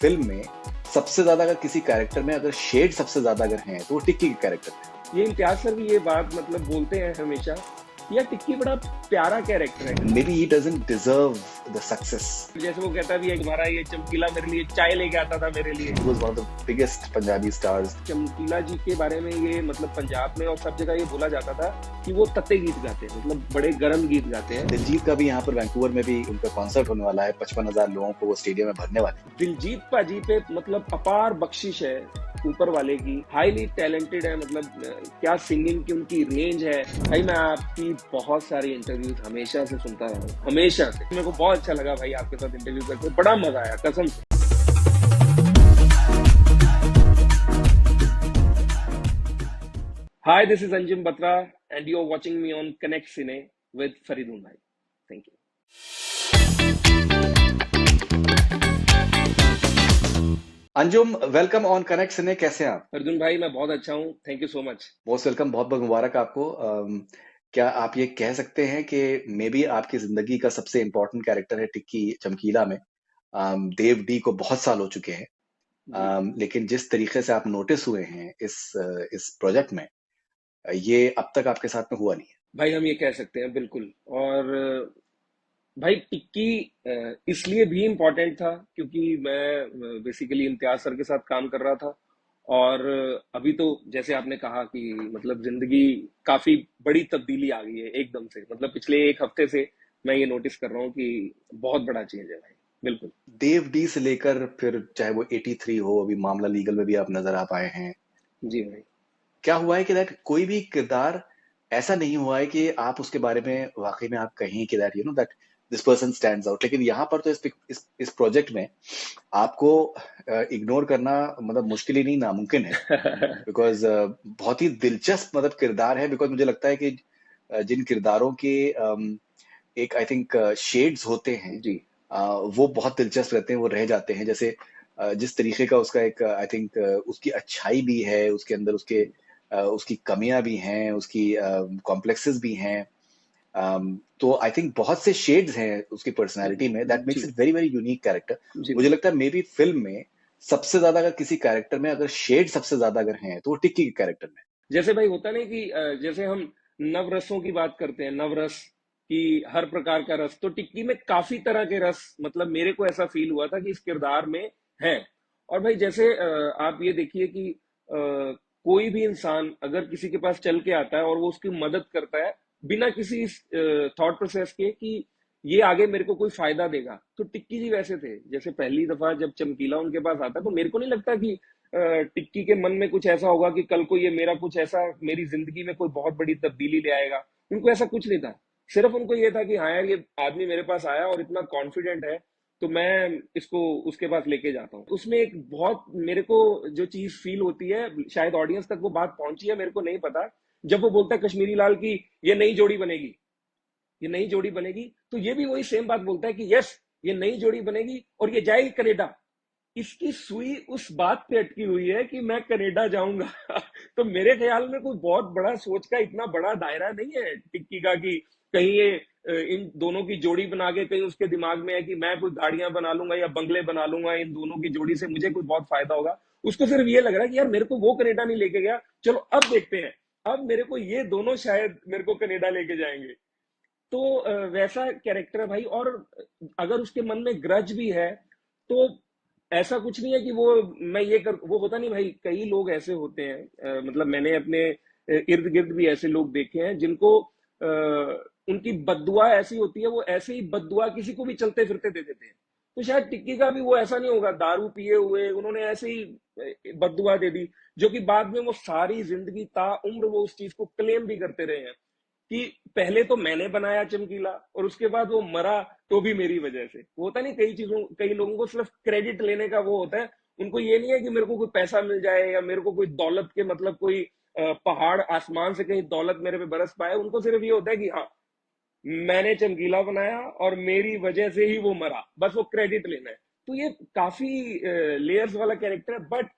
Film में सबसे ज्यादा अगर किसी कैरेक्टर में अगर शेड सबसे ज्यादा अगर हैं तो वो टिक्की के कैरेक्टर है। ये इम्तियाज सर भी ये बात मतलब बोलते हैं हमेशा कि यार टिक्की बड़ा प्यारा कैरेक्टर है। May be he doesn't deserve the success. जैसे वो कहता भी है तुम्हारा ये चमकीला मेरे लिए चाय लेके आता था मेरे लिए। He was one of the biggest Punjabi stars. चमकीला जी के बारे में ये मतलब पंजाब में और सब जगह ये बोला जाता था कि वो तत्ते गीत गाते हैं, मतलब बड़े गर्म गीत गाते हैं। दिलजीत का भी यहाँ पर वैंकूवर में भी उनका कॉन्सर्ट होने वाला है, 55,000 लोगों को वो स्टेडियम में भरने वाले हैं। दिलजीत पाजी पे मतलब अपार बख्शिश है ऊपर वाले की, हाईली टैलेंटेड है, मतलब क्या सिंगिंग की उनकी रेंज है। भाई मैं आपकी बहुत सारी इंटरव्यूज हमेशा से सुनता रहा हूँ, हमेशा से। मेरे को बहुत अच्छा लगा भाई आपके साथ इंटरव्यू करके, बड़ा मजा आया कसम से। Hi, this is Anjum Batra and you're watching me on Connect Cine with Faridun Bhai. Thank you. Anjum, welcome on connect cine. कैसे हैं आप? फरीदुन भाई मैं बहुत अच्छा हूँ, thank you so much. Most welcome, बहुत बहुत मुबारक आपको। क्या आप ये कह सकते हैं कि मे बी आपकी जिंदगी का सबसे इम्पोर्टेंट कैरेक्टर है टिक्की चमकीला में? देव डी को बहुत साल हो चुके हैं, जी लेकिन जिस तरीके से आप नोटिस हुए हैं इस प्रोजेक्ट में, ये अब तक आपके साथ में हुआ नहीं है। भाई हम ये कह सकते हैं बिल्कुल। और भाई टिक्की इसलिए भी इम्पोर्टेंट था क्योंकि मैं बेसिकली इम्तियाज सर के साथ काम कर रहा था। और अभी तो जैसे आपने कहा कि मतलब जिंदगी काफी बड़ी तब्दीली आ गई है एकदम से, मतलब पिछले एक हफ्ते से मैं ये नोटिस कर रहा हूँ कि बहुत बड़ा चेंज है भाई, बिल्कुल। देव डी से लेकर फिर चाहे वो 83 हो, अभी मामला लीगल में भी आप नजर आ पाए हैं। जी भाई। क्या हुआ है कि दैट कोई भी किरदार ऐसा नहीं हुआ है कि आप उसके बारे में वाकई में आप कहें कि that that this person stands out, लेकिन यहाँ पर तो इस प्रोजेक्ट में आपको इग्नोर करना मतलब मुश्किल ही नहीं, नामुमकिन है। बिकॉज बहुत ही दिलचस्प मतलब किरदार है। बिकॉज मुझे लगता है कि जिन किरदारों के एक आई थिंक शेड्स होते हैं, जी वो बहुत दिलचस्प रहते हैं, वो रह जाते हैं। जैसे जिस तरीके का उसका एक आई थिंक उसकी अच्छाई भी है उसके अंदर, उसकी कमियां भी हैं, उसकी कॉम्प्लेक्सेस भी हैं। तो आई थिंक बहुत से शेड्स हैं उसकी पर्सनालिटी में, दैट मेक्स जी it very very unique character. जी मुझे भाई। लगता है मे बी फिल्म में सबसे ज्यादा अगर किसी कैरेक्टर में अगर शेड सबसे ज्यादा अगर हैं तो वो टिक्की के कैरेक्टर में। जैसे भाई होता नहीं कि जैसे हम नवरसों की बात करते हैं, नवरस की हर प्रकार का रस, तो टिक्की में काफी तरह के रस मतलब मेरे को ऐसा फील हुआ था कि इस किरदार में है। और भाई जैसे आप ये देखिए कि कोई भी इंसान अगर किसी के पास चल के आता है और वो उसकी मदद करता है बिना किसी थॉट प्रोसेस के कि ये आगे मेरे को कोई फायदा देगा, तो टिक्की जी वैसे थे। जैसे पहली दफा जब चमकीला उनके पास आता तो मेरे को नहीं लगता कि टिक्की के मन में कुछ ऐसा होगा कि कल को ये मेरा कुछ ऐसा मेरी जिंदगी में कोई बहुत बड़ी तब्दीली ले आएगा। उनको ऐसा कुछ नहीं था। सिर्फ उनको ये था कि हाँ यार ये आदमी मेरे पास आया और इतना कॉन्फिडेंट है तो मैं इसको उसके पास लेके जाता हूँ। उसमें एक बहुत मेरे को जो चीज फील होती है, शायद ऑडियंस तक वो बात पहुंची है मेरे को नहीं पता, जब वो बोलता है कश्मीरी लाल की ये नई जोड़ी बनेगी, ये नई जोड़ी बनेगी, तो ये भी वही सेम बात बोलता है कि यस ये नई जोड़ी बनेगी और ये जाएगी कनेडा। इसकी सुई उस बात पे अटकी हुई है कि मैं कनाडा जाऊंगा। तो मेरे ख्याल में कोई बहुत बड़ा सोच का इतना बड़ा दायरा नहीं है टिक्की का कि कहीं ये इन दोनों की जोड़ी बना के कहीं उसके दिमाग में है कि मैं कोई गाड़ियां बना लूंगा या बंगले बना लूंगा, इन दोनों की जोड़ी से मुझे कोई बहुत फायदा होगा। उसको सिर्फ ये लग रहा है कि यार मेरे को वो कनाडा नहीं लेके गया, चलो अब देखते हैं, अब मेरे को ये दोनों शायद मेरे को कनाडा लेके जाएंगे। तो वैसा कैरेक्टर है भाई। और अगर उसके मन में ग्रज भी है तो ऐसा कुछ नहीं है कि वो मैं ये कर वो होता नहीं भाई। कई लोग ऐसे होते हैं, मतलब मैंने अपने इर्द गिर्द भी ऐसे लोग देखे हैं जिनको उनकी बद्दुआ ऐसी होती है, वो ऐसे ही बद्दुआ किसी को भी चलते फिरते दे देते हैं। तो शायद टिक्की का भी वो ऐसा नहीं होगा, दारू पिए हुए उन्होंने ऐसे ही बद्दुआ दे दी, जो कि बाद में वो सारी जिंदगी ता उम्र वो उस चीज को क्लेम भी करते रहे हैं कि पहले तो मैंने बनाया चमकीला और उसके बाद वो मरा तो भी मेरी वजह से। वो होता नहीं, कई लोगों को सिर्फ क्रेडिट लेने का वो होता है। उनको ये नहीं है कि मेरे को कोई पैसा मिल जाए या मेरे को कोई दौलत के मतलब कोई पहाड़ आसमान से कहीं दौलत मेरे पे बरस पाए। उनको सिर्फ ये होता है कि हाँ मैंने चमकीला बनाया और मेरी वजह से ही वो मरा, बस वो क्रेडिट लेना है। तो ये काफी लेयर्स वाला कैरेक्टर है, बट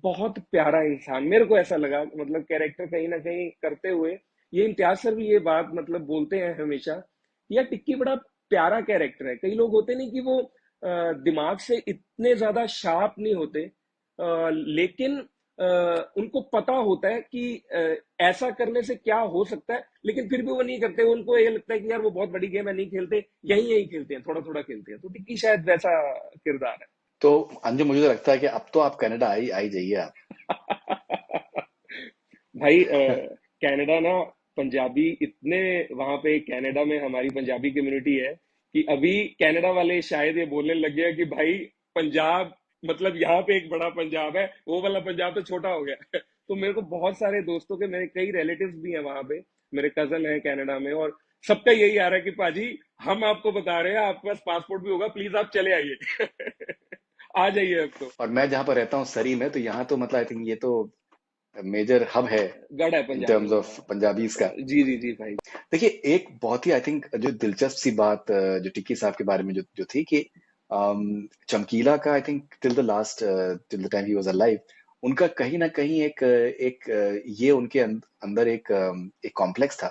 बहुत प्यारा इंसान मेरे को ऐसा लगा, मतलब कैरेक्टर कहीं ना कहीं करते हुए। ये इम्तियाज सर भी ये बात मतलब बोलते हैं हमेशा कि यार टिक्की बड़ा प्यारा कैरेक्टर है। कई लोग होते नहीं कि वो दिमाग से इतने ज्यादा शार्प नहीं होते, लेकिन उनको पता होता है कि ऐसा करने से क्या हो सकता है, लेकिन फिर भी वो नहीं करते। उनको ये लगता है कि यार वो बहुत बड़ी गेम है, नहीं खेलते, यही यही खेलते हैं, थोड़ा थोड़ा खेलते हैं। तो टिक्की शायद वैसा किरदार तो अंजुम, मुझे तो लगता है कि अब तो आप कनाडा आई जाइए आप। है। भाई कनाडा ना, पंजाबी इतने, वहां पे कनाडा में हमारी पंजाबी कम्युनिटी है कि अभी कनाडा वाले शायद ये बोलने लग गए कि भाई पंजाब मतलब यहाँ पे एक बड़ा पंजाब है, वो वाला पंजाब तो छोटा हो गया है। तो मेरे को बहुत सारे दोस्तों के, मेरे कई रिलेटिव्स भी हैं वहां पे, मेरे कजन है कनाडा में, और सबका यही आ रहा है कि पाजी हम आपको बता रहे हैं, आपके पास पासपोर्ट भी होगा, प्लीज आप चले आइए। आ जाइए अब तो। और मैं जहाँ पर रहता हूँ सरी में, तो यहाँ तो मतलब आई थिंक ये तो मेजर हब है गढ़ है इन पंजाबियों टर्म्स का। ऑफ पंजाबीज का। जी जी जी भाई। देखिए, एक बहुत ही आई थिंक जो दिलचस्प सी बात जो टिक्की साहब के बारे में जो जो थी कि चमकीला का I think till the last, till the time he was alive, उनका कहीं ना कहीं एक ये उनके अंदर एक कॉम्प्लेक्स था,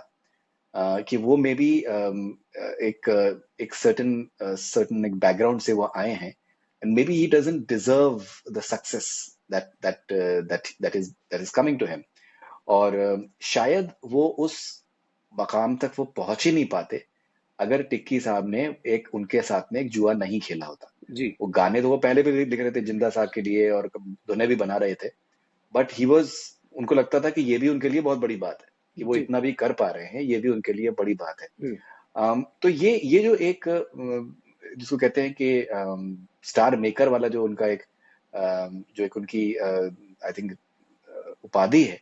कि वो मे बी एक सर्टन एक बैकग्राउंड से वो आए हैं, and maybe he doesn't deserve the success that is coming to him. और शायद वो उस मकाम तक वो पहुंच ही नहीं पाते अगर टिक्की साहब ने एक उनके साथ में एक जुआ नहीं खेला होता। जी वो गाने तो वो पहले भी लिख रहे थे जिंदा साहब के लिए, और धुनें भी बना रहे थे, बट ही वॉज, उनको लगता था कि ये भी उनके लिए बहुत बड़ी बात है कि वो जी। इतना भी कर पा रहे हैं, ये भी उनके लिए बड़ी बात है। हम्म। तो ये जो एक जिसको कहते हैं कि स्टार मेकर वाला जो उनका एक जो एक उनकी आई थिंक उपाधि है,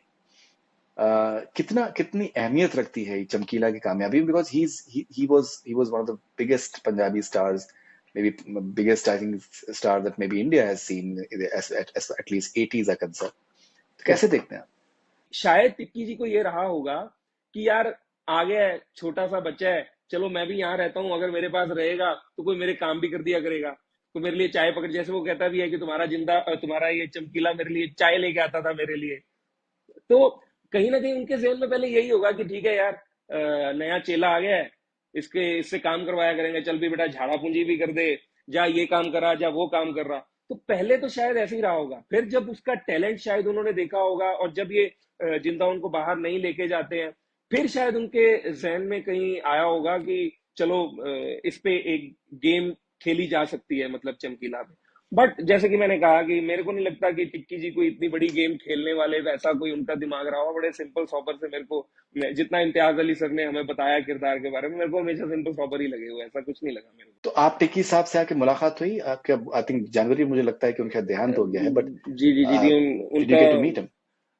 कितना कितनी अहमियत रखती है चमकीला की कामयाबी, because he was one of the biggest Punjabi stars, maybe biggest I think star that maybe India has seen at least 80s are concerned. तो कैसे देखते हैं आप? शायद टिक्की जी को ये रहा होगा कि यार आ गया है, छोटा सा बच्चा है, चलो मैं भी यहाँ रहता हूँ, अगर मेरे पास रहेगा तो कोई मेरे काम भी कर दिया करेगा, तो मेरे लिए चाय पकड़, जैसे वो कहता भी है कि तुम्हारा ये चमकीला मेरे लिए चाय लेके आता था मेरे लिए। तो कहीं ना कहीं उनके जहन में पहले यही होगा कि ठीक है यार, नया चेला आ गया है, इससे काम करवाया करेंगे, चल भी बेटा झाड़ा पूंजी भी कर दे, जा ये काम करा, जा वो काम कर रहा। तो पहले तो शायद ऐसे ही रहा होगा, फिर जब उसका टैलेंट शायद उन्होंने देखा होगा, और जब ये जिंदा उनको बाहर नहीं लेके जाते हैं, फिर शायद उनके जहन में कहीं आया होगा कि चलो इस पे एक गेम खेली जा सकती है, मतलब चमकीला में। बट जैसे कि मैंने कहा कि मेरे को नहीं लगता कि टिक्की जी कोई इतनी बड़ी गेम खेलने वाले, वैसा कोई उनका दिमाग रहा हो। बड़े सिंपल सॉबर से मेरे को, जितना इम्तियाज अली सर ने हमें बताया किरदार के बारे में, मेरे को हमेशा सिंपल सॉबर ही लगे हुए, ऐसा कुछ नहीं लगा मेरे तो आप टिक्की साहब से आके मुलाकात हुई आपके? आई थिंक जनवरी, मुझे लगता है कि उनका देहांत हो गया है, बट को। जी जी जी जी डिड यू उनका गेट टू मीट हिम?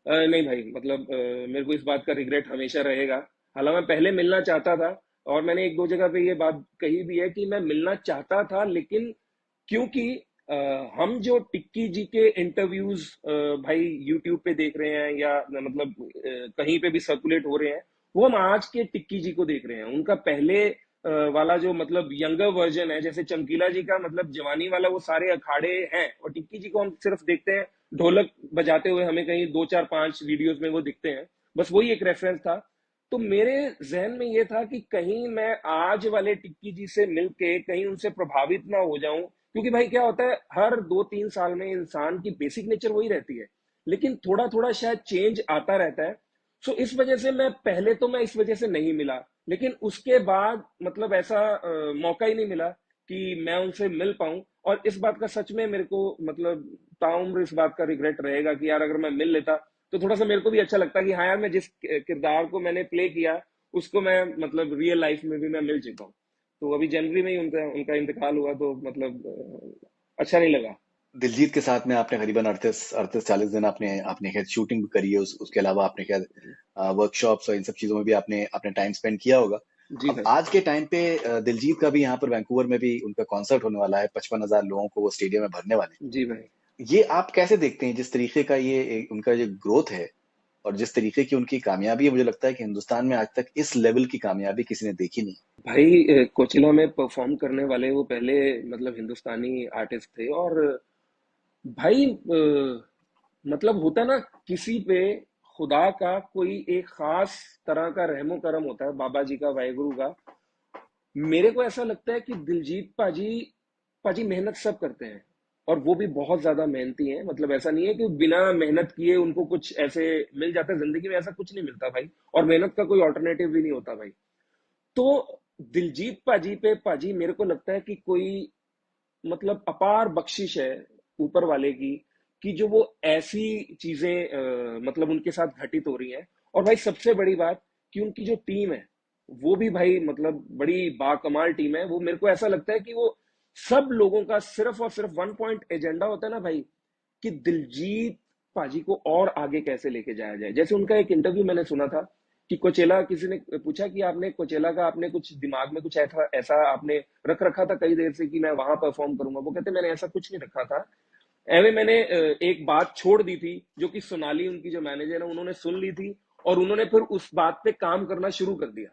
नहीं भाई, मतलब मेरे को इस बात का रिग्रेट हमेशा रहेगा। हालांकि मैं पहले मिलना चाहता था, और मैंने एक दो जगह पे ये बात कही भी है कि मैं मिलना चाहता था, लेकिन क्योंकि अ, हम जो टिक्की जी के इंटरव्यूज भाई यूट्यूब पे देख रहे हैं, या मतलब कहीं पे भी सर्कुलेट हो रहे हैं, वो हम आज के टिक्की जी को देख रहे हैं। उनका पहले वाला जो मतलब यंगर वर्जन है, जैसे चमकीला जी का मतलब जवानी वाला वो सारे अखाड़े हैं, और टिक्की जी को हम सिर्फ देखते हैं ढोलक बजाते हुए, हमें कहीं दो चार पांच वीडियोस में वो दिखते हैं, बस वही एक रेफरेंस था। तो मेरे जहन में ये था कि कहीं मैं आज वाले टिक्की जी से मिलके कहीं उनसे प्रभावित ना हो जाऊं, क्योंकि भाई क्या होता है, हर 2-3 साल में इंसान की बेसिक नेचर वही रहती है, लेकिन थोड़ा थोड़ा शायद चेंज आता रहता है। सो इस वजह से मैं इस वजह से नहीं मिला, लेकिन उसके बाद मतलब ऐसा मौका ही नहीं मिला कि मैं उनसे मिल पाऊं। और इस बात का सच में मेरे को मतलब ताउम्र इस बात का रिग्रेट रहेगा कि यार अगर मैं मिल लेता तो थोड़ा सा मेरे को भी अच्छा लगता कि हाँ यार, मैं जिस किरदार को मैंने प्ले किया उसको मैं मतलब रियल लाइफ में भी मैं मिल चुका हूँ। तो अभी जनवरी में ही उनका उनका इंतकाल हुआ, तो मतलब अच्छा नहीं लगा। दिलजीत के साथ में आपने करीबन 38-40 दिन आपने आपने शायद शूटिंग भी करी है, उसके अलावा आपने शायद वर्कशॉप्स और इन सब चीजों में भी आपने आपने टाइम स्पेंड किया होगा। जी अब भाई। आज के टाइम पे दिलजीत का भी यहाँ पर वैंकूवर में भी उनका कॉन्सर्ट होने वाला है, 55,000 लोगों को वो स्टेडियम में भरने वाले जी भाई। हैं। ये आप कैसे देखते हैं, जिस तरीके का उनका जो ग्रोथ है और जिस तरीके की उनकी कामयाबी है? मुझे लगता है कि हिंदुस्तान में आज तक इस लेवल की कामयाबी किसी ने देखी नहीं। भाई कोचिला में परफॉर्म करने वाले वो पहले मतलब हिंदुस्तानी आर्टिस्ट थे, और भाई मतलब होता ना, किसी पे खुदा का कोई एक खास तरह का रहमो करम होता है, बाबा जी का, वाहेगुरु का। मेरे को ऐसा लगता है कि दिलजीत पाजी पाजी मेहनत सब करते हैं, और वो भी बहुत ज्यादा मेहनती हैं। मतलब ऐसा नहीं है कि बिना मेहनत किए उनको कुछ ऐसे मिल जाता है जिंदगी में, ऐसा कुछ नहीं मिलता भाई, और मेहनत का कोई ऑल्टरनेटिव भी नहीं होता भाई। तो दिलजीत पाजी पे पाजी मेरे को लगता है कि कोई मतलब अपार बख्शिश है ऊपर वाले की, कि जो वो ऐसी चीजें मतलब उनके साथ घटित हो रही हैं। और भाई सबसे बड़ी बात कि उनकी जो टीम है वो भी भाई मतलब बड़ी बाकमाल टीम है। वो मेरे को ऐसा लगता है कि वो सब लोगों का सिर्फ और सिर्फ वन पॉइंट एजेंडा होता है ना भाई, कि दिलजीत पाजी को और आगे कैसे लेके जाया जाए। जैसे उनका एक इंटरव्यू मैंने सुना था कि कोचेला, किसी ने पूछा कि आपने कोचेला का आपने कुछ दिमाग में कुछ ऐसा ऐसा आपने रख रखा था कई देर से कि मैं वहां परफॉर्म करूंगा। वो कहते मैंने ऐसा कुछ नहीं रखा था, एवे मैंने एक बात छोड़ दी थी जो कि सोनाली उनकी जो मैनेजर है उन्होंने सुन ली थी, और उन्होंने फिर उस बात पे काम करना शुरू कर दिया।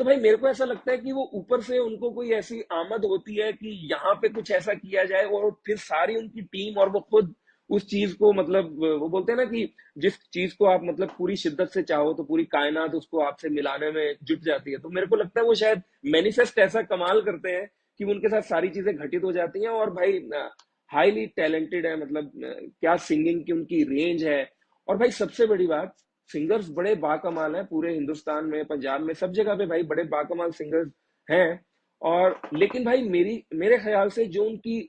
तो भाई मेरे को ऐसा लगता है कि वो ऊपर से उनको कोई ऐसी आमद होती है कि यहाँ पे कुछ ऐसा किया जाए, और फिर सारी उनकी टीम और वो खुद उस चीज को मतलब वो बोलते हैं ना कि जिस चीज को आप मतलब पूरी शिद्दत से चाहो तो पूरी कायनात उसको आपसे मिलाने में जुट जाती है। तो मेरे को लगता है वो शायद मैनिफेस्ट ऐसा कमाल करते हैं कि उनके साथ सारी चीजें घटित हो जाती हैं। और भाई हाईली टैलेंटेड है, मतलब क्या सिंगिंग की उनकी रेंज है। और भाई सबसे बड़ी बात, सिंगर्स बड़े बाकमाल हैं पूरे हिंदुस्तान में, पंजाब में, सब जगह पे भाई बड़े बाकमाल सिंगर्स हैं। और लेकिन भाई मेरे ख्याल से जो उनकी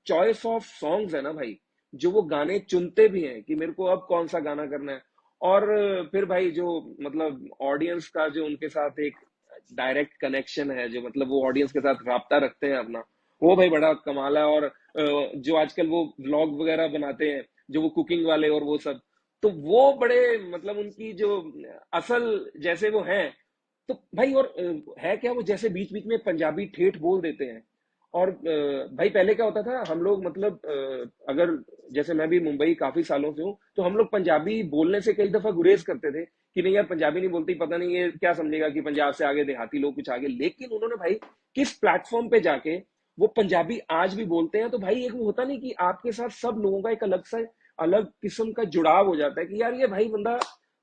चॉइस ऑफ सॉन्ग्स है ना भाई, जो वो गाने चुनते भी हैं कि मेरे को अब कौन सा गाना करना है, और फिर भाई जो मतलब ऑडियंस का जो उनके साथ एक डायरेक्ट कनेक्शन है, जो मतलब वो ऑडियंस के साथ राब्ता रखते हैं अपना, वो भाई बड़ा कमाल है। और जो आजकल वो व्लॉग वगैरह बनाते हैं, जो वो कुकिंग वाले और वो सब, तो वो बड़े मतलब उनकी जो असल जैसे वो हैं, तो भाई और है क्या, वो जैसे बीच बीच में पंजाबी ठेठ बोल देते हैं। और भाई पहले क्या होता था, हम लोग मतलब अगर जैसे मैं भी मुंबई काफी सालों से हूँ, तो हम लोग पंजाबी बोलने से कई दफा गुरेज करते थे कि नहीं यार पंजाबी नहीं बोलती, पता नहीं ये क्या समझेगा कि पंजाब से आगे देहाती लोग कुछ आगे। लेकिन उन्होंने भाई किस प्लेटफॉर्म पे जाके वो पंजाबी आज भी बोलते हैं। तो भाई एक वो होता नहीं कि आपके साथ सब लोगों का एक अलग सा अलग किस्म का जुड़ाव हो जाता है कि यार ये भाई बंदा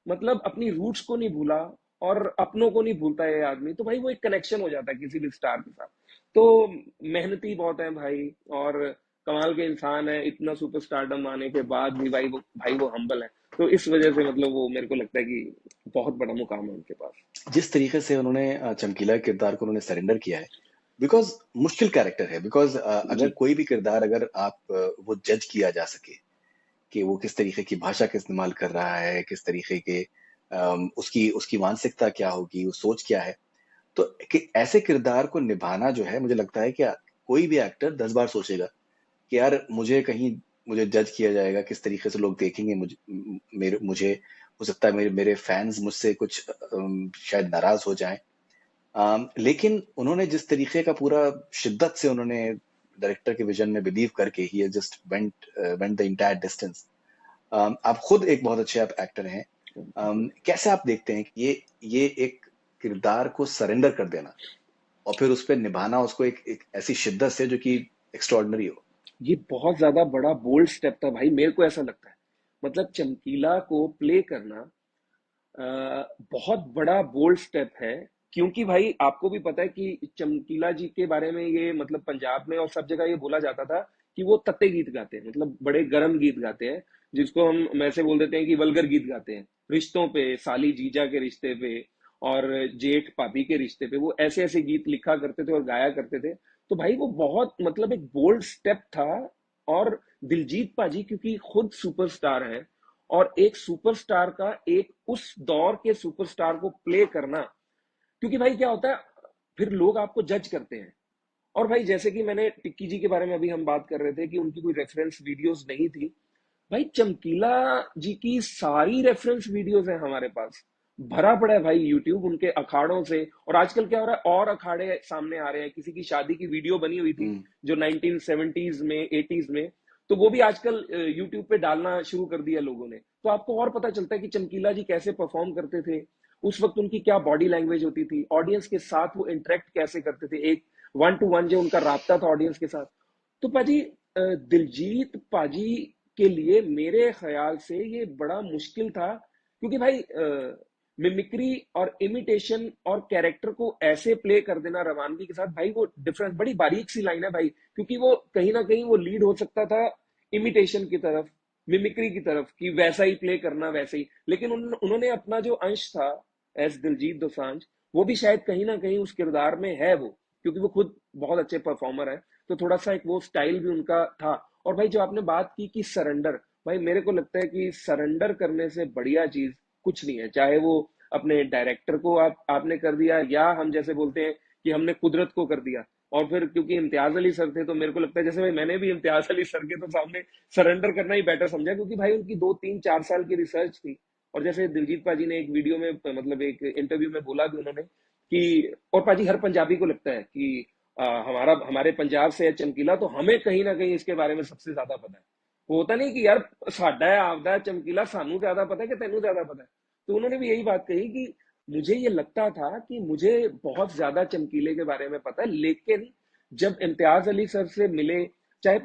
मतलब अपनी रूट्स को नहीं भूला और अपनों को नहीं भूलता है ये आदमी। तो भाई वो एक कनेक्शन हो जाता है किसी भी स्टार के साथ। तो मेहनती बहुत है भाई, और कमाल के इंसान है, इतना सुपरस्टारडम आने के बाद भी भाई वो हम्बल है। तो इस वजह से मतलब वो मेरे को लगता है कि बहुत बड़ा मुकाम है उनके पास। जिस तरीके से उन्होंने चमकीला किरदार को उन्होंने सरेंडर किया है, बिकॉज मुश्किल कैरेक्टर है, बिकॉज अगर जी। कोई भी किरदार अगर आप वो जज किया जा सके कि वो किस तरीके की भाषा का इस्तेमाल कर रहा है, किस तरीके के उसकी उसकी मानसिकता क्या होगी, वो सोच क्या है, तो ऐसे किरदार को निभाना जो है, मुझे लगता है कि कोई भी एक्टर 10 बार सोचेगा कि यार मुझे जज किया जाएगा, किस तरीके से लोग देखेंगे मुझे हो सकता है मेरे मेरे फैंस मुझसे कुछ शायद नाराज हो जाएं। लेकिन उन्होंने जिस तरीके का पूरा शिद्दत से उन्होंने डायरेक्टर के विजन में बिलीव करके ही just went the entire distance. आप खुद एक बहुत अच्छे आप एक्टर हैं। कैसे आप देखते हैं कि ये एक किरदार को सरेंडर कर देना और फिर उस पर निभाना उसको एक ऐसी शिद्दत से जो कि एक्स्ट्रॉर्डनरी हो? ये बहुत ज्यादा बड़ा बोल्ड स्टेप था भाई, मेरे को ऐसा लगता है। मतलब चमकीला को प्ले करना बहुत बड़ा बोल्ड स्टेप है, क्योंकि भाई आपको भी पता है कि चमकीला जी के बारे में ये मतलब पंजाब में और सब जगह ये बोला जाता था कि वो तत्ते गीत गाते हैं, मतलब बड़े गर्म गीत गाते हैं, जिसको हम वैसे बोल देते हैं कि वल्गर गीत गाते हैं, रिश्तों पे, साली जीजा के रिश्ते पे और जेठ भाभी के रिश्ते पे, वो ऐसे ऐसे गीत लिखा करते थे और गाया करते थे। तो भाई वो बहुत मतलब एक बोल्ड स्टेप था। और दिलजीत पाजी क्योंकि खुद सुपरस्टार है, और एक सुपरस्टार का एक उस दौर के सुपरस्टार को प्ले करना, क्योंकि भाई क्या होता है फिर लोग आपको जज करते हैं। और भाई जैसे कि मैंने टिक्की जी के बारे में अभी हम बात कर रहे थे कि उनकी कोई रेफरेंस वीडियोस नहीं थी, भाई चमकीला जी की सारी रेफरेंस वीडियोस हैं हमारे पास, भरा पड़ा है भाई यूट्यूब उनके अखाड़ों से। और आजकल क्या हो रहा है, और अखाड़े सामने आ रहे हैं, किसी की शादी की वीडियो बनी हुई थी हम्म। जो 1970s में 80s में, तो वो भी आजकल यूट्यूब पे डालना शुरू कर दिया लोगों ने। तो आपको और पता चलता है कि चमकीला जी कैसे परफॉर्म करते थे, उस वक्त उनकी क्या बॉडी लैंग्वेज होती थी, ऑडियंस के साथ वो इंटरेक्ट कैसे करते थे, एक वन टू वन जो उनका राब्ता था ऑडियंस के साथ। तो पाजी दिलजीत पाजी के लिए मेरे ख्याल से ये बड़ा मुश्किल था, क्योंकि भाई मिमिक्री और इमिटेशन और कैरेक्टर को ऐसे प्ले कर देना रवानगी के साथ, भाई वो डिफरेंस बड़ी बारीक सी लाइन है भाई, क्योंकि वो कहीं ना कहीं वो लीड हो सकता था इमिटेशन की तरफ, मिमिक्री की तरफ, कि वैसा ही प्ले करना वैसे ही, लेकिन उन्होंने अपना जो अंश था एस दिलजीत दोसांझ, वो भी शायद कहीं ना कहीं उस किरदार में है वो, क्योंकि वो खुद बहुत अच्छे परफॉर्मर है, तो थोड़ा सा एक वो स्टाइल भी उनका था। और भाई जो आपने बात की कि सरेंडर, भाई मेरे को लगता है कि सरेंडर करने से बढ़िया चीज कुछ नहीं है, चाहे वो अपने डायरेक्टर को आपने कर दिया, या हम जैसे बोलते हैं कि हमने कुदरत को कर दिया। और फिर क्योंकि इम्तियाज अली सर थे, तो मेरे को लगता है जैसे भाई मैंने भी इम्तियाज अली सर के तो सामने सरेंडर करना ही बेटर समझा, क्योंकि भाई उनकी 2 3 4 साल की रिसर्च थी। और जैसे दिलजीत पाजी ने एक वीडियो में, मतलब एक इंटरव्यू में बोला भी उन्होंने कि, और पाजी हर पंजाबी को लगता है कि हमारे पंजाब से है चमकीला, तो हमें कहीं ना कहीं इसके बारे में सबसे ज्यादा पता है। वो होता नहीं कि यार साडा है आपदा है चमकीला, सानू ज्यादा पता है कि तेनू ज्यादा पता है। तो उन्होंने भी यही बात कही कि मुझे ये लगता था कि मुझे बहुत ज्यादा चमकीले के बारे में पता है, लेकिन जब इम्तियाज अली सर से मिले, चाहे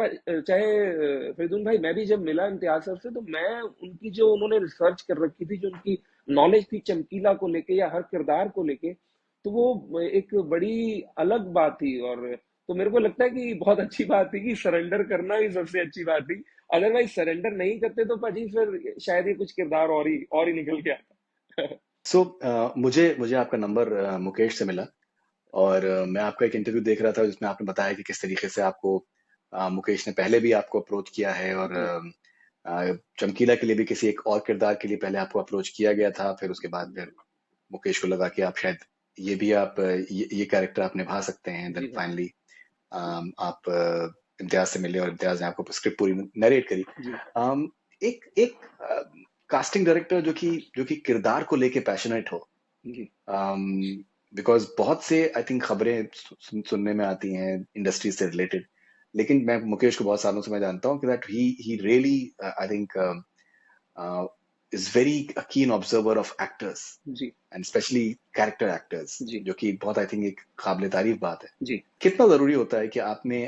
फरीदुन भाई, मैं भी जब मिला इम्तियाज सर से, तो मैं उनकी जो उन्होंने रिसर्च कर रखी थी, जो उनकी नॉलेज थी चमकीला को लेके या हर किरदार को लेके, तो वो एक बड़ी अलग बात थी। और तो मेरे को लगता है कि बहुत अच्छी बात थी कि सरेंडर करना ही सबसे अच्छी बात थी। अदरवाइज सरेंडर नहीं करते तो पाजी फिर शायद ये कुछ किरदार और ही निकल के आता। सो मुझे मुझे आपका नंबर मुकेश से मिला, और मैं आपका एक इंटरव्यू देख रहा था जिसमें आपने बताया कि किस तरीके से आपको मुकेश ने पहले भी आपको अप्रोच किया है, और जी चमकीला के लिए भी किसी एक और किरदार के लिए पहले आपको अप्रोच किया गया था, फिर उसके बाद फिर मुकेश को लगा कि आप शायद ये भी आप ये कैरेक्टर आप निभा सकते हैं। देन जी भाई। फाइनली आप इम्तियाज से मिले, और इम्तियाज ने आपको स्क्रिप्ट पूरी नरेट करी। जी एक एक कास्टिंग डायरेक्टर जो कि किरदार को लेके पैशनेट हो, जी बिकॉज बहुत से आई थिंक खबरें सुनने में आती हैं इंडस्ट्री से रिलेटेड, लेकिन मैं मुकेश को बहुत सालों से मैं जानता हूँ कि that he really I think is very keen observer of actors, जी एंड स्पेशली कैरेक्टर एक्टर्स, जी जो कि बहुत आई थिंक एक काबिल तारीफ बात है। जी कितना जरूरी होता है कि आप में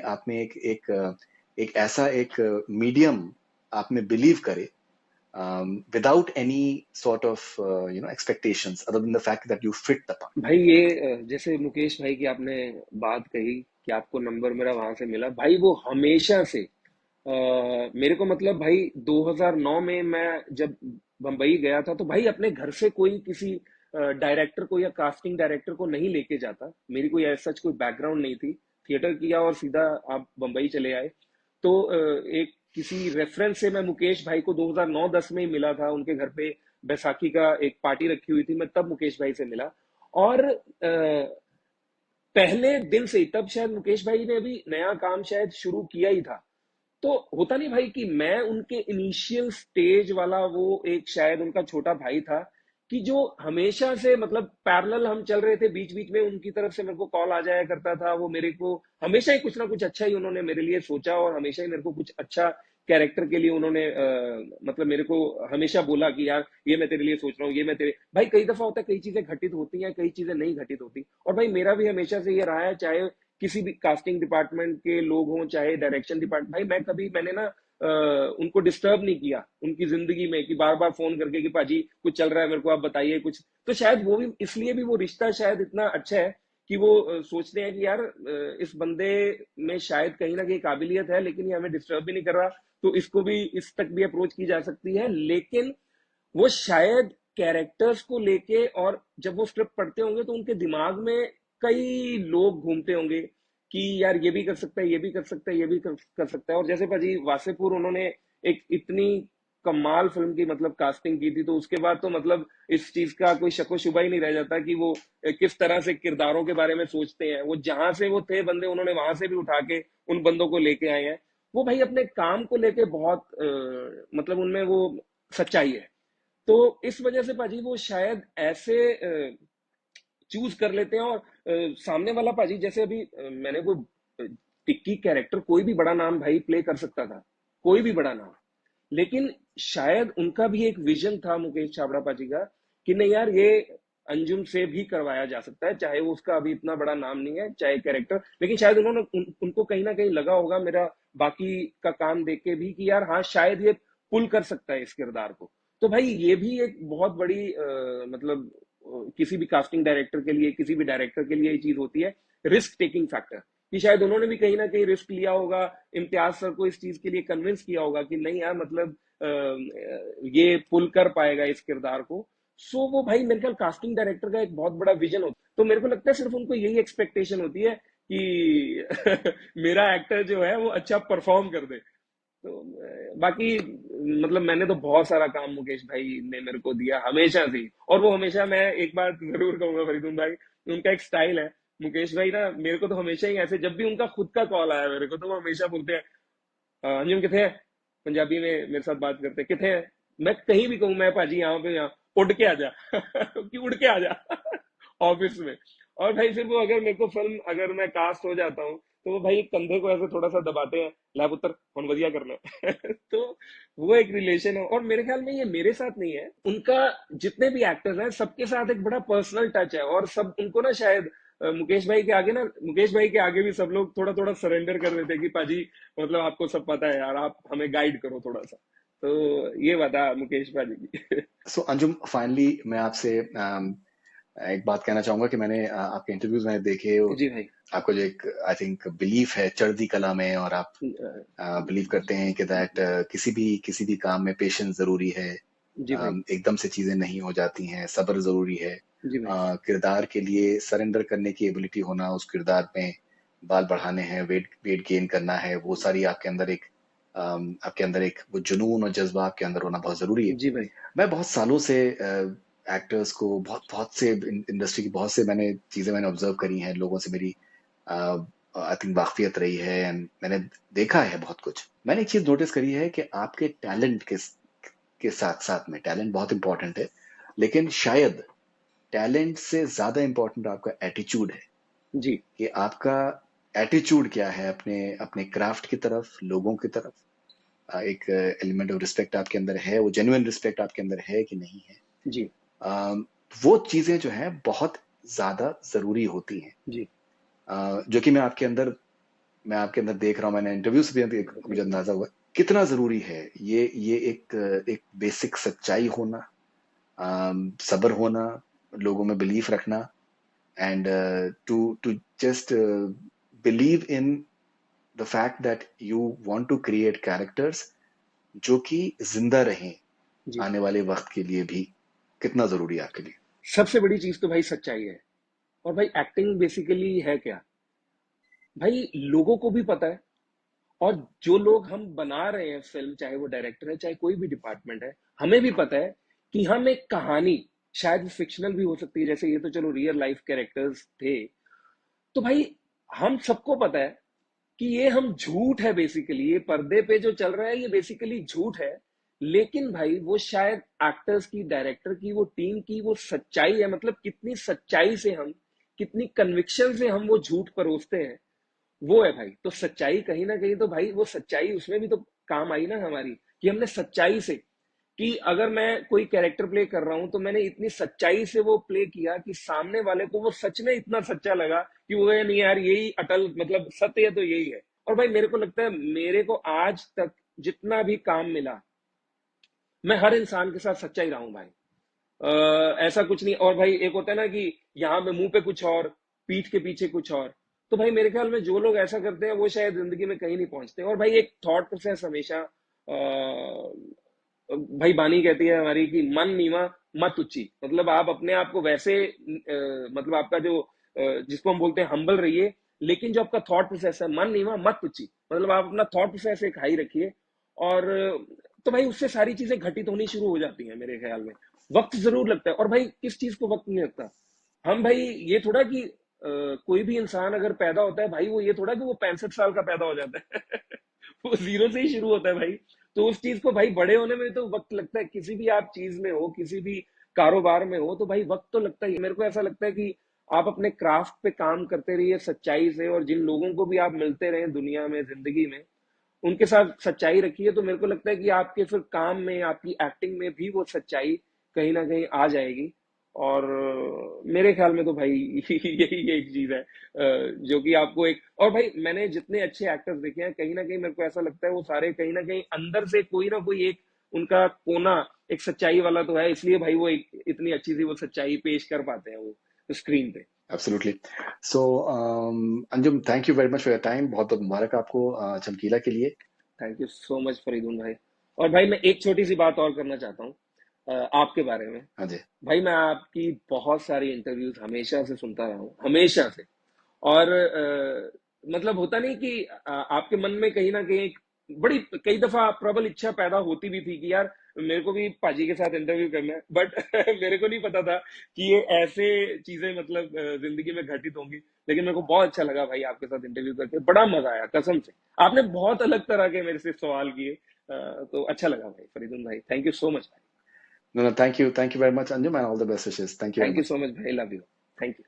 एक ऐसा एक मीडियम आप में बिलीव करे, without any sort of expectations other than the fact that you fit the part. भाई ये जैसे मुकेश भाई की आपने बात कही कि आपको नंबर मेरा वहां से मिला, भाई वो हमेशा से मेरे को, मतलब भाई 2009 में मैं जब बम्बई गया था, तो भाई अपने घर से कोई किसी डायरेक्टर को या कास्टिंग डायरेक्टर को नहीं लेके जाता, मेरी कोई ऐसा सच कोई बैकग्राउंड नहीं थी, थिएटर किया और सीधा आप बम्बई चले आए। तो एक किसी रेफरेंस से मैं मुकेश भाई को 2009-10 में ही मिला था, उनके घर पे बैसाखी का एक पार्टी रखी हुई थी, मैं तब मुकेश भाई से मिला। और पहले दिन से ही, तब शायद मुकेश भाई ने अभी नया काम शायद शुरू किया ही था, तो होता नहीं भाई कि मैं उनके इनिशियल स्टेज वाला वो एक शायद उनका छोटा भाई था, कि जो हमेशा से, मतलब पैरेलल हम चल रहे थे, बीच बीच में उनकी तरफ से मेरे को कॉल आ जाया करता था, वो मेरे को हमेशा ही कुछ ना कुछ अच्छा ही उन्होंने मेरे लिए सोचा, और हमेशा ही मेरे को कुछ अच्छा कैरेक्टर के लिए उन्होंने मतलब मेरे को हमेशा बोला कि यार ये मैं तेरे लिए सोच रहा हूँ, ये मैं तेरे भाई, कई दफा होता है कई चीजें घटित होती हैं, कई चीजें नहीं घटित होती, और भाई मेरा भी हमेशा से ये रहा है, चाहे किसी भी कास्टिंग डिपार्टमेंट के लोग हों, चाहे डायरेक्शन डिपार्टमेंट, भाई मैं कभी मैंने ना उनको डिस्टर्ब नहीं किया उनकी जिंदगी में, कि बार बार फोन करके कि पाजी कुछ चल रहा है मेरे को आप बताइए कुछ। तो शायद वो भी इसलिए भी वो रिश्ता शायद इतना अच्छा है कि वो सोचते हैं कि यार इस बंदे में शायद कहीं ना कहीं काबिलियत है, लेकिन ये हमें डिस्टर्ब भी नहीं कर रहा, तो इसको भी इस तक भी अप्रोच की जा सकती है। लेकिन वो शायद कैरेक्टर्स को लेके, और जब वो स्क्रिप्ट पढ़ते होंगे तो उनके दिमाग में कई लोग घूमते होंगे कि यार ये भी कर सकता है, ये भी कर सकता है, ये भी कर सकता है। और जैसे भाजी वासेपुर उन्होंने एक इतनी कमाल फिल्म की मतलब कास्टिंग की थी, तो उसके बाद तो मतलब इस चीज का कोई शको शुबा ही नहीं रह जाता कि वो किस तरह से किरदारों के बारे में सोचते हैं। वो जहां से वो थे बंदे, उन्होंने वहां से भी उठा के उन बंदों को लेके आए हैं। वो भाई अपने काम को लेके बहुत मतलब उनमें वो सच्चाई है। तो इस वजह से पाजी वो शायद ऐसे चूज कर लेते हैं। और सामने वाला पाजी, जैसे अभी मैंने वो टिक्की कैरेक्टर कोई भी बड़ा नाम भाई प्ले कर सकता था, कोई भी बड़ा नाम, लेकिन शायद उनका भी एक विजन था मुकेश छाबड़ा पाजी का, कि नहीं यार ये अंजुम से भी करवाया जा सकता है, चाहे वो उसका अभी इतना बड़ा नाम नहीं है, चाहे कैरेक्टर, लेकिन शायद उन्होंने उनको कहीं ना कहीं लगा होगा मेरा बाकी का काम देख के भी कि यार हाँ शायद ये पुल कर सकता है इस किरदार को। तो भाई ये भी एक बहुत बड़ी मतलब किसी भी कास्टिंग डायरेक्टर के लिए, किसी भी डायरेक्टर के लिए ये चीज होती है, रिस्क टेकिंग फैक्टर, कि शायद उन्होंने भी कहीं ना कहीं रिस्क लिया होगा, इम्तियाज सर को इस चीज के लिए कन्विंस किया होगा कि नहीं यार मतलब ये पुल कर पाएगा इस किरदार को। सो वो भाई मेरे ख्याल कास्टिंग डायरेक्टर का एक बहुत बड़ा विजन होता है। तो मेरे को लगता है सिर्फ उनको यही एक्सपेक्टेशन होती है कि मेरा एक्टर जो है वो अच्छा परफॉर्म कर दे। तो बाकी मतलब मैंने तो बहुत सारा काम मुकेश भाई ने मेरे को दिया हमेशा से ही। और वो हमेशा, मैं एक बात जरूर कहूंगा फरीदुन भाई, उनका एक स्टाइल है मुकेश भाई ना, मेरे को तो हमेशा ही ऐसे, जब भी उनका खुद का कॉल आया मेरे को, तो वो हमेशा बोलते हैं अंजुम किथे हैं, पंजाबी में मेरे साथ बात करते हैं, किथे हैं, मैं कहीं भी कहूँ मैं भाजी यहाँ पे, यहाँ उड़ के आ जा कि उड़ के आ जा ऑफिस में। और भाई फिर वो अगर मेरे को फिल्म, अगर मैं कास्ट हो जाता हूँ, तो वो भाई कंधे को ऐसे थोड़ा सा दबाते हैं, ला पुत्र कौन वधिया करना तो वो एक रिलेशन है। और मेरे ख्याल में ये मेरे साथ नहीं है, उनका जितने भी एक्टर्स हैं सबके साथ एक बड़ा पर्सनल टच है। और सब उनको ना शायद मुकेश भाई के आगे ना, मुकेश भाई के आगे भी सब लोग थोड़ा थोड़ा सरेंडर कर देते हैं कि पाजी मतलब आपको सब पता है यार, आप हमें गाइड करो थोड़ा सा। तो ये बता मुकेश भाजी की सो अंजुम, फाइनली मैं आपसे एक बात कहना चाहूंगा कि मैंने आपके इंटरव्यूज मैंने देखे, जी भाई। आपको जो एक आई थिंक बिलीफ है चढ़ती कला में, और आप बिलीव करते हैं कि दैट किसी भी काम में पेशेंस जरूरी है, जी भाई। एकदम से चीजें नहीं हो जाती हैं, सब्र जरूरी है, जी भाई। किरदार के लिए सरेंडर करने की एबिलिटी होना, उस किरदार में बाल बढ़ाने हैं, वेट वेट गेन करना है, वो सारी आपके अंदर एक वो जुनून और जज्बा आपके अंदर होना बहुत जरूरी है। जी भाई। मैं बहुत सालों से एक्टर्स को, बहुत बहुत से इंडस्ट्री की बहुत से मैंने ऑब्जर्व करी हैं, लोगों से मेरी आई थिंक वाकफियत रही है, एंड मैंने देखा है बहुत कुछ। मैंने एक चीज नोटिस करी है कि आपके टैलेंट के साथ साथ में, टैलेंट बहुत इंपॉर्टेंट है, लेकिन शायद टैलेंट से ज्यादा इंपॉर्टेंट आपका एटीट्यूड है, जी। कि आपका एटीट्यूड क्या है अपने अपने क्राफ्ट की तरफ, लोगों की तरफ। एक एलिमेंट ऑफ रिस्पेक्ट आपके अंदर है, वो जेन्युइन रिस्पेक्ट आपके अंदर है कि नहीं है। जी। वो चीजें जो है बहुत ज्यादा जरूरी होती हैं, जी। जो कि मैं आपके अंदर देख रहा हूँ, मैंने इंटरव्यू से भी मुझे अंदाजा हुआ कितना जरूरी है ये एक बेसिक सच्चाई होना, सब्र होना, लोगों में बिलीफ रखना, and to just believe in the fact that you want to create characters जो कि जिंदा रहें जी। आने वाले वक्त के लिए भी, कितना जरूरी है आपके लिए। सबसे बड़ी चीज तो भाई सच्चाई है। और भाई एक्टिंग बेसिकली है क्या, भाई लोगों को भी पता है, और जो लोग हम बना रहे हैं फिल्म, चाहे वो डायरेक्टर है चाहे कोई भी डिपार्टमेंट है, हमें भी पता है कि हम एक कहानी, शायद फिक्शनल भी हो सकती है, जैसे ये तो चलो रियल लाइफ कैरेक्टर्स थे, तो भाई हम सबको पता है कि ये हम झूठ है बेसिकली, ये पर्दे पे जो चल रहा है ये बेसिकली झूठ है। लेकिन भाई वो शायद एक्टर्स की, डायरेक्टर की, वो टीम की वो सच्चाई है, मतलब कितनी सच्चाई से हम, कितनी कन्विक्शन से हम वो झूठ परोसते हैं, वो है भाई। तो सच्चाई कहीं ना कहीं, तो भाई वो सच्चाई उसमें भी तो काम आई ना हमारी, कि हमने सच्चाई से, कि अगर मैं कोई कैरेक्टर प्ले कर रहा हूं तो मैंने इतनी सच्चाई से वो प्ले किया कि सामने वाले को वो सच में इतना सच्चा लगा कि वो नहीं यार यही अटल मतलब सत्य है तो यही है। और भाई मेरे को लगता है, मेरे को आज तक जितना भी काम मिला, मैं हर इंसान के साथ सच्चा ही रहा हूं भाई। ऐसा कुछ नहीं। और भाई एक होता है ना कि यहाँ पे मुंह पे कुछ और, पीठ के पीछे कुछ और। तो भाई मेरे ख्याल में जो लोग ऐसा करते हैं वो शायद जिंदगी में कहीं नहीं पहुंचते। और भाई एक थॉट प्रोसेस हमेशा भाई बानी कहती है हमारी कि मन नीवा मत उच्ची, मतलब आप अपने आप को वैसे मतलब आपका जो जिसको हम बोलते हैं हम्बल रहिए, लेकिन जो आपका थॉट प्रोसेस है मन नीवा मत उच्ची, मतलब आप अपना थॉट प्रोसेस एक हाई रखिए। और तो भाई उससे सारी चीजें घटित होनी शुरू हो जाती हैं मेरे ख्याल में। वक्त जरूर लगता है, और भाई किस चीज को वक्त नहीं लगता। हम भाई ये थोड़ा कि कोई भी इंसान अगर पैदा होता है भाई, वो ये थोड़ा कि वो 65 साल का पैदा हो जाता है वो जीरो से ही शुरू होता है भाई। तो उस चीज को भाई बड़े होने में तो वक्त लगता है, किसी भी आप चीज में हो, किसी भी कारोबार में हो, तो भाई वक्त तो लगता ही है। मेरे को ऐसा लगता है कि आप अपने क्राफ्ट पे काम करते रहिए सच्चाई से, और जिन लोगों को भी आप मिलते रहे दुनिया में, जिंदगी में, उनके साथ सच्चाई रखिए, तो मेरे को लगता है कि आपके फिर काम में, आपकी एक्टिंग में भी वो सच्चाई कहीं ना कहीं आ जाएगी। और मेरे ख्याल में तो भाई यही एक चीज है जो कि आपको एक, और भाई मैंने जितने अच्छे एक्टर्स देखे हैं, कहीं ना कहीं मेरे को ऐसा लगता है वो सारे कहीं ना कहीं अंदर से कोई ना कोई एक उनका कोना, एक सच्चाई वाला तो है, इसलिए भाई वो एक इतनी अच्छी सी वो सच्चाई पेश कर पाते हैं वो स्क्रीन पे। Absolutely. So Anjum, thank you very much for your time. बहुत बहुत मुबारक आपको चमकीला के लिए। थैंक यू सो मच फरीदुन भाई। और भाई मैं एक छोटी सी बात और करना चाहता हूँ आपके बारे में। हाँ जी। भाई मैं आपकी बहुत सारी इंटरव्यूज हमेशा से सुनता रहा हूँ, हमेशा से। और मतलब होता नहीं कि आपके मन में कहीं ना कहीं एक बड़ी कई दफा प्रबल इच्छा पैदा होती भी थी कि यार मेरे को भी पाजी के साथ इंटरव्यू करना है, बट मेरे को नहीं पता था कि ये ऐसे चीजें मतलब जिंदगी में घटित होंगी। लेकिन मेरे को बहुत अच्छा लगा भाई आपके साथ इंटरव्यू करके, बड़ा मजा आया कसम से। आपने बहुत अलग तरह के मेरे से सवाल किए, तो अच्छा लगा भाई फरीदुन भाई, थैंक यू सो मच भाई। No, no, thank you very much, Anjum, and all the best wishes. Thank you very thank you much. So much भाई, लव यू। Thank you.